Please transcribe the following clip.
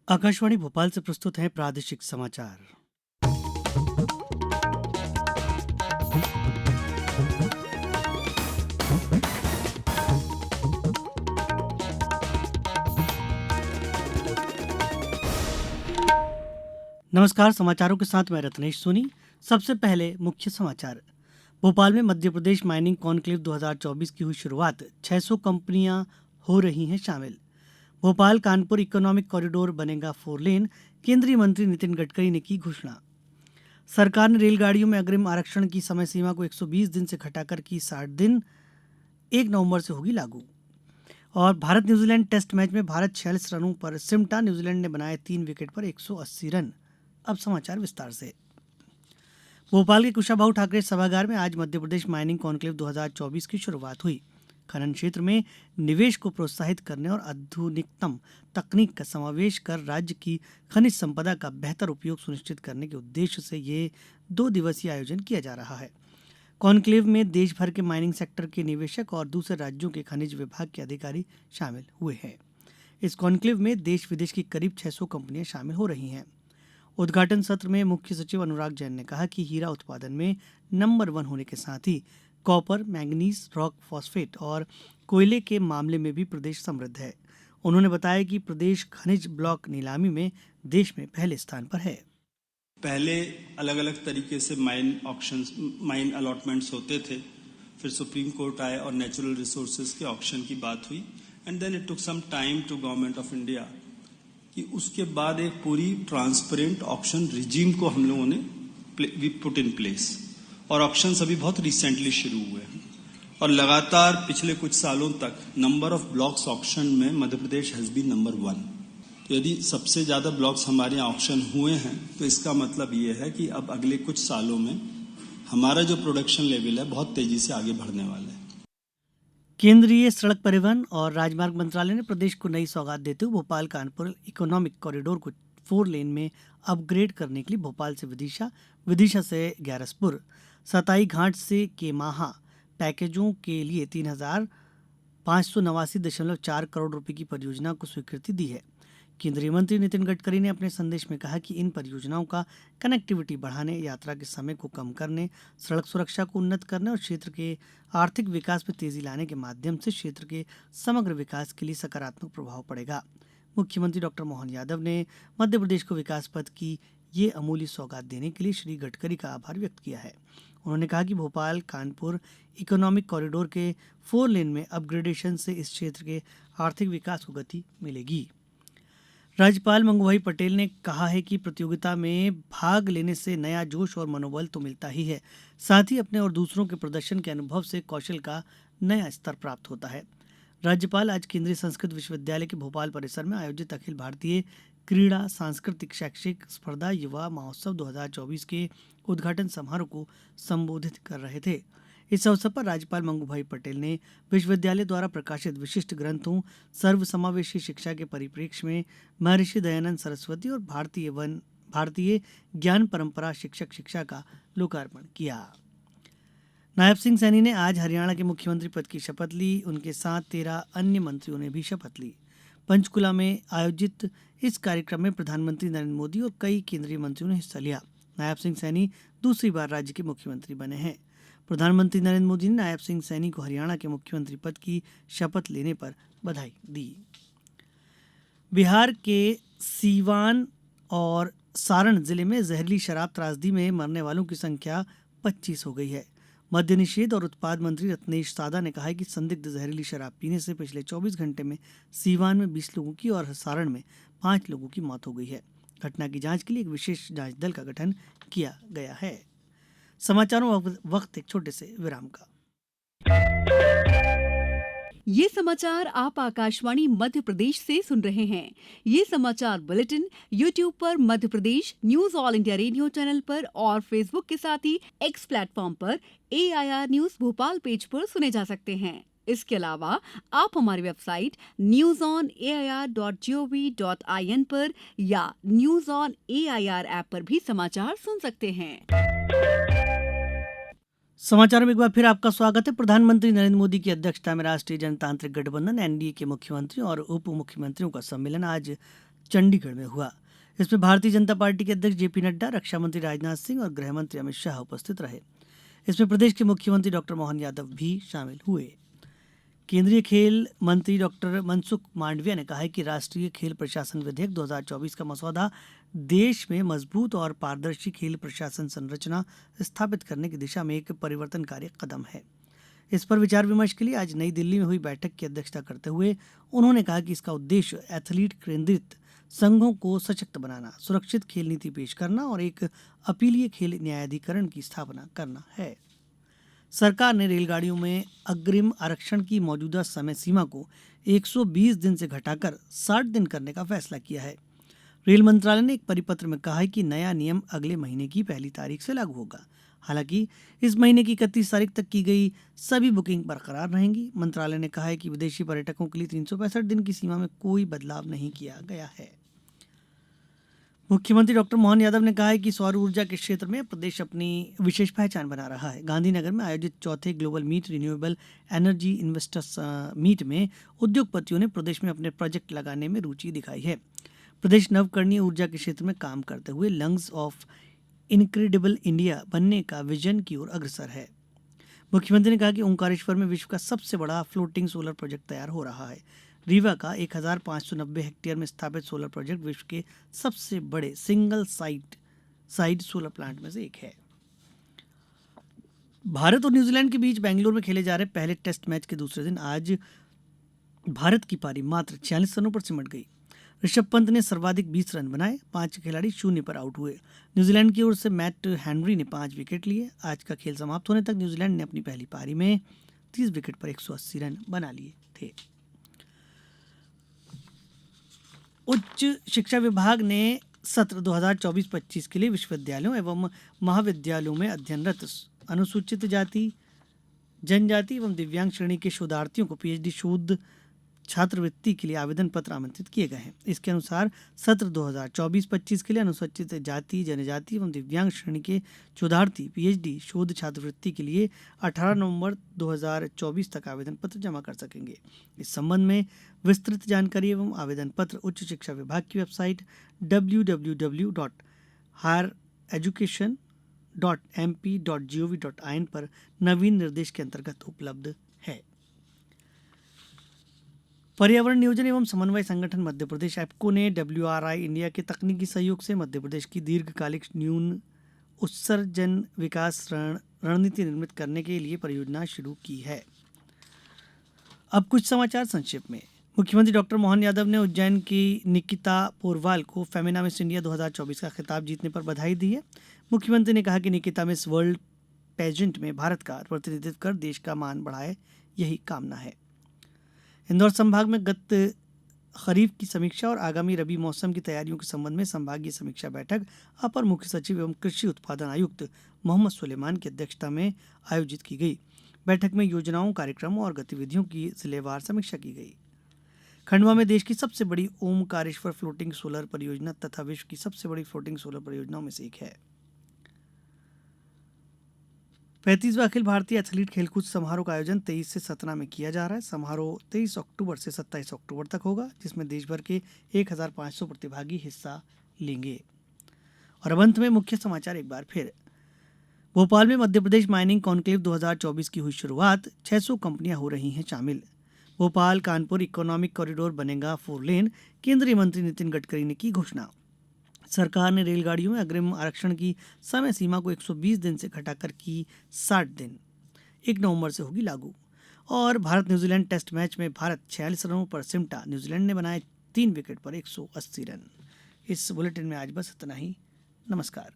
आकाशवाणी भोपाल से प्रस्तुत हैं प्रादेशिक समाचार। नमस्कार, समाचारों के साथ मैं रत्नेश सोनी। सबसे पहले मुख्य समाचार। भोपाल में मध्य प्रदेश माइनिंग कॉन्क्लेव 2024 की हुई शुरुआत। 600 कंपनियां हो रही हैं शामिल। भोपाल कानपुर इकोनॉमिक कॉरिडोर बनेगा 4 लेन। केंद्रीय मंत्री नितिन गडकरी ने की घोषणा। सरकार ने रेलगाड़ियों में अग्रिम आरक्षण की समय सीमा को 120 दिन से घटाकर की 60 दिन। 1 नवंबर से होगी लागू। और भारत न्यूजीलैंड टेस्ट मैच में भारत 46 रनों पर सिमटा। न्यूजीलैंड ने बनाए 3 विकेट पर 180 रन। अब समाचार विस्तार से। भोपाल के कुशाभाऊ ठाकरे सभागार में आज मध्यप्रदेश माइनिंग कॉन्क्लेव 2024 की शुरुआत हुई। खनन क्षेत्र में निवेश को प्रोत्साहित करने और आधुनिकतम तकनीक का समावेश कर राज्य की खनिज संपदा का बेहतर उपयोग सुनिश्चित करने के उद्देश्य से ये 2 दिवसीय आयोजन किया जा रहा है। कॉन्क्लेव में देश भर के माइनिंग सेक्टर के निवेशक और दूसरे राज्यों के खनिज विभाग के अधिकारी शामिल हुए हैं। इस कॉन्क्लेव में देश विदेश की करीब 600 कंपनियां शामिल हो रही हैं। उद्घाटन सत्र में मुख्य सचिव अनुराग जैन ने कहा कि हीरा उत्पादन में नंबर 1 होने के साथ ही कॉपर, मैंगनीज, रॉक फॉस्फेट और कोयले के मामले में भी प्रदेश समृद्ध है। उन्होंने बताया कि प्रदेश खनिज ब्लॉक नीलामी में देश में पहले स्थान पर है। पहले अलग अलग तरीके से माइन ऑक्शंस, माइन अलॉटमेंट्स होते थे। फिर सुप्रीम कोर्ट आए और नेचुरल रिसोर्सेज के ऑक्शन की बात हुई and then it took some time to government of India कि उसके बाद एक पूरी ट्रांसपेरेंट ऑक्शन रिजीम को हम लोगों ने वी पुट इन प्लेस और ऑक्शंस अभी बहुत रिसेंटली शुरू हुए हैं और लगातार पिछले कुछ सालों तक नंबर ऑफ ब्लॉक्स ऑक्शन में Madhya Pradesh has been number 1। तो यदि सबसे ज्यादा ब्लॉक्स हमारे यहाँ ऑक्शन हुए हैं तो इसका मतलब ये है कि अब अगले कुछ सालों में हमारा जो प्रोडक्शन लेवल है बहुत तेजी से आगे बढ़ने वाला है। केंद्रीय सड़क परिवहन और राजमार्ग मंत्रालय ने प्रदेश को नई सौगात देते हुए भोपाल कानपुर इकोनॉमिक कॉरिडोर को 4 लेन में अपग्रेड करने के लिए भोपाल से विदिशा, विदिशा से ग्यारसपुर, सताई घाट से केमाहा पैकेजों के लिए 3,589.4 करोड़ रुपए की परियोजना को स्वीकृति दी है। केंद्रीय मंत्री नितिन गडकरी ने अपने संदेश में कहा कि इन परियोजनाओं का कनेक्टिविटी बढ़ाने, यात्रा के समय को कम करने, सड़क सुरक्षा को उन्नत करने और क्षेत्र के आर्थिक विकास में तेजी लाने के माध्यम से क्षेत्र के समग्र विकास के लिए सकारात्मक प्रभाव पड़ेगा। मुख्यमंत्री डॉक्टर मोहन यादव ने मध्य प्रदेश को विकास पथ की ये अमूल्य सौगात देने के लिए श्री गडकरी का आभार व्यक्त किया है। उन्होंने कहा कि भोपाल कानपुर इकोनॉमिक कॉरिडोर के 4 लेन में अपग्रेडेशन से इस क्षेत्र के आर्थिक विकास को गति मिलेगी। राज्यपाल मंगूभाई पटेल ने कहा है कि प्रतियोगिता में भाग लेने से नया जोश और मनोबल तो मिलता ही है, साथ ही अपने और दूसरों के प्रदर्शन के अनुभव से कौशल का नया स्तर प्राप्त होता है। राज्यपाल आज केंद्रीय संस्कृत विश्वविद्यालय के भोपाल परिसर में आयोजित अखिल भारतीय क्रीड़ा सांस्कृतिक शैक्षिक स्पर्धा युवा महोत्सव 2024 के उद्घाटन समारोह को संबोधित कर रहे थे। इस अवसर पर राज्यपाल मंगूभाई पटेल ने विश्वविद्यालय द्वारा प्रकाशित विशिष्ट ग्रंथों सर्वसमावेशी शिक्षा के परिप्रेक्ष्य में महर्षि दयानंद सरस्वती और भारतीय ज्ञान परंपरा शिक्षक शिक्षा का लोकार्पण किया। नायब सिंह सैनी ने आज हरियाणा के मुख्यमंत्री पद की शपथ ली। उनके साथ 13 अन्य मंत्रियों ने भी शपथ ली। पंचकुला में आयोजित इस कार्यक्रम में प्रधानमंत्री नरेंद्र मोदी और कई केंद्रीय मंत्रियों ने हिस्सा लिया। नायब सिंह सैनी दूसरी बार राज्य के मुख्यमंत्री बने हैं। प्रधानमंत्री नरेंद्र मोदी ने नायब सिंह सैनी को हरियाणा के मुख्यमंत्री पद की शपथ लेने पर बधाई दी। बिहार के सीवान और सारण जिले में जहरीली शराब त्रासदी में मरने वालों की संख्या 25 हो गई है। मद्य निषेध और उत्पाद मंत्री रत्नेश सादा ने कहा है कि संदिग्ध जहरीली शराब पीने से पिछले 24 घंटे में सीवान में 20 लोगों की और सारण में 5 लोगों की मौत हो गई है। घटना की जांच के लिए एक विशेष जांच दल का गठन किया गया है। समाचारों वक्त एक छोटे से विराम का। ये समाचार आप आकाशवाणी मध्य प्रदेश से सुन रहे हैं। ये समाचार बुलेटिन YouTube पर Madhya Pradesh news All India Radio channel पर और फेसबुक के साथ ही एक्स प्लेटफॉर्म पर AIR न्यूज भोपाल पेज पर सुने जा सकते हैं। इसके अलावा आप हमारी वेबसाइट newsonair.gov.in पर या न्यूज ऑन AIR ऐप पर भी समाचार सुन सकते हैं। समाचारों में एक बार फिर आपका स्वागत है। प्रधानमंत्री नरेंद्र मोदी की अध्यक्षता में राष्ट्रीय जनतांत्रिक गठबंधन NDA के मुख्यमंत्रियों और उप मुख्यमंत्रियों का सम्मेलन आज चंडीगढ़ में हुआ। इसमें भारतीय जनता पार्टी के अध्यक्ष जेपी नड्डा, रक्षा मंत्री राजनाथ सिंह और गृह मंत्री अमित शाह उपस्थित रहे। इसमें प्रदेश के मुख्यमंत्री डॉक्टर मोहन यादव भी शामिल हुए। केंद्रीय खेल मंत्री डॉक्टर मनसुख मांडविया ने कहा है कि राष्ट्रीय खेल प्रशासन विधेयक 2024 का मसौदा देश में मजबूत और पारदर्शी खेल प्रशासन संरचना स्थापित करने की दिशा में एक परिवर्तनकारी कदम है। इस पर विचार विमर्श के लिए आज नई दिल्ली में हुई बैठक की अध्यक्षता करते हुए उन्होंने कहा कि इसका उद्देश्य एथलीट केंद्रित संघों को सशक्त बनाना, सुरक्षित खेल नीति पेश करना और एक अपीलीय खेल न्यायाधिकरण की स्थापना करना है। सरकार ने रेलगाड़ियों में अग्रिम आरक्षण की मौजूदा समय सीमा को 120 दिन से घटाकर 60 दिन करने का फैसला किया है। रेल मंत्रालय ने एक परिपत्र में कहा है कि नया नियम अगले महीने की 1 तारीख से लागू होगा। हालांकि इस महीने की 31 तारीख तक की गई सभी बुकिंग बरकरार रहेंगी। मंत्रालय ने कहा है कि विदेशी पर्यटकों के लिए 365 दिन की सीमा में कोई बदलाव नहीं किया गया है। मुख्यमंत्री डॉक्टर मोहन यादव ने कहा है कि सौर ऊर्जा के क्षेत्र में प्रदेश अपनी विशेष पहचान बना रहा है। गांधीनगर में आयोजित चौथे global meet renewable energy investors meet में उद्योगपतियों ने प्रदेश में अपने प्रोजेक्ट लगाने में रुचि दिखाई है। प्रदेश नवकरणीय ऊर्जा के क्षेत्र में काम करते हुए लंग्स ऑफ इनक्रेडिबल इंडिया बनने का विजन की ओर अग्रसर है। मुख्यमंत्री ने कहा कि ओंकारेश्वर में विश्व का सबसे बड़ा फ्लोटिंग सोलर प्रोजेक्ट तैयार हो रहा है। रीवा का 1590 हेक्टेयर में स्थापित सोलर प्रोजेक्ट विश्व के सबसे बड़े सिंगल साइड सोलर प्लांट में से एक है। भारत और न्यूजीलैंड के बीच बेंगलुरु में खेले जा रहे पहले टेस्ट मैच के दूसरे दिन आज भारत की पारी मात्र 46 रनों पर सिमट गई। ऋषभ पंत ने सर्वाधिक 20 रन बनाए, 5 खिलाड़ी 0 पर आउट हुए। न्यूजीलैंड की ओर से मैट हेनरी ने 5 विकेट लिए। आज का खेल समाप्त होने तक न्यूजीलैंड ने अपनी पहली पारी में 30 विकेट पर 180 रन बना लिए थे। उच्च शिक्षा विभाग ने सत्र 2024-25 के लिए विश्वविद्यालयों एवं महाविद्यालयों में अध्ययनरत अनुसूचित जाति, जनजाति एवं दिव्यांग श्रेणी के शोधार्थियों को पीएचडी शोध छात्रवृत्ति के लिए आवेदन पत्र आमंत्रित किए गए हैं। इसके अनुसार सत्र 2024-25 के लिए अनुसूचित जाति, जनजाति एवं दिव्यांग श्रेणी के शोधार्थी पीएचडी शोध छात्रवृत्ति के लिए 18 नवंबर 2024 तक आवेदन पत्र जमा कर सकेंगे। इस संबंध में विस्तृत जानकारी एवं आवेदन पत्र उच्च शिक्षा विभाग की वेबसाइट www.highereducation.mp.gov.in पर नवीन निर्देश के अंतर्गत उपलब्ध है। पर्यावरण नियोजन एवं समन्वय संगठन मध्य प्रदेश एप्को ने WRI इंडिया के तकनीकी सहयोग से मध्य प्रदेश की दीर्घकालिक न्यून उत्सर्जन विकास रणनीति निर्मित करने के लिए परियोजना शुरू की है। अब कुछ समाचार संक्षेप में। मुख्यमंत्री डॉक्टर मोहन यादव ने उज्जैन की निकिता पोरवाल को फेमिना मिस इंडिया 2024 का खिताब जीतने पर बधाई दी है। मुख्यमंत्री ने कहा कि निकिता मिस वर्ल्ड पेजेंट में भारत का प्रतिनिधित्व कर देश का मान बढ़ाए, यही कामना है। इंदौर संभाग में गत खरीफ की समीक्षा और आगामी रबी मौसम की तैयारियों के संबंध में संभागीय समीक्षा बैठक अपर मुख्य सचिव एवं कृषि उत्पादन आयुक्त मोहम्मद सुलेमान की अध्यक्षता में आयोजित की गई। बैठक में योजनाओं, कार्यक्रमों और गतिविधियों की जिलेवार समीक्षा की गई। खंडवा में देश की सबसे बड़ी ओमकारेश्वर फ्लोटिंग सोलर परियोजना तथा विश्व की सबसे बड़ी फ्लोटिंग सोलर परियोजनाओं में से एक है। 35वां अखिल भारतीय एथलीट खेलकूद समारोह का आयोजन 23 से सतना में किया जा रहा है। समारोह 23 अक्टूबर से 27 अक्टूबर तक होगा, जिसमें देश भर के 1500 प्रतिभागी हिस्सा लेंगे। और अब अंत में मुख्य समाचार एक बार फिर। भोपाल में मध्य प्रदेश माइनिंग कॉन्क्लेव 2024 की हुई शुरुआत, 600 कंपनियां हो रही हैं शामिल। भोपाल कानपुर इकोनॉमिक कॉरिडोर बनेगा 4 लेन, केंद्रीय मंत्री नितिन गडकरी ने की घोषणा। सरकार ने रेलगाड़ियों में अग्रिम आरक्षण की समय सीमा को 120 दिन से घटाकर की 60 दिन, 1 नवंबर से होगी लागू। और भारत न्यूजीलैंड टेस्ट मैच में भारत 46 रनों पर सिमटा, न्यूजीलैंड ने बनाए 3 विकेट पर 180 रन। इस बुलेटिन में आज बस इतना ही। नमस्कार।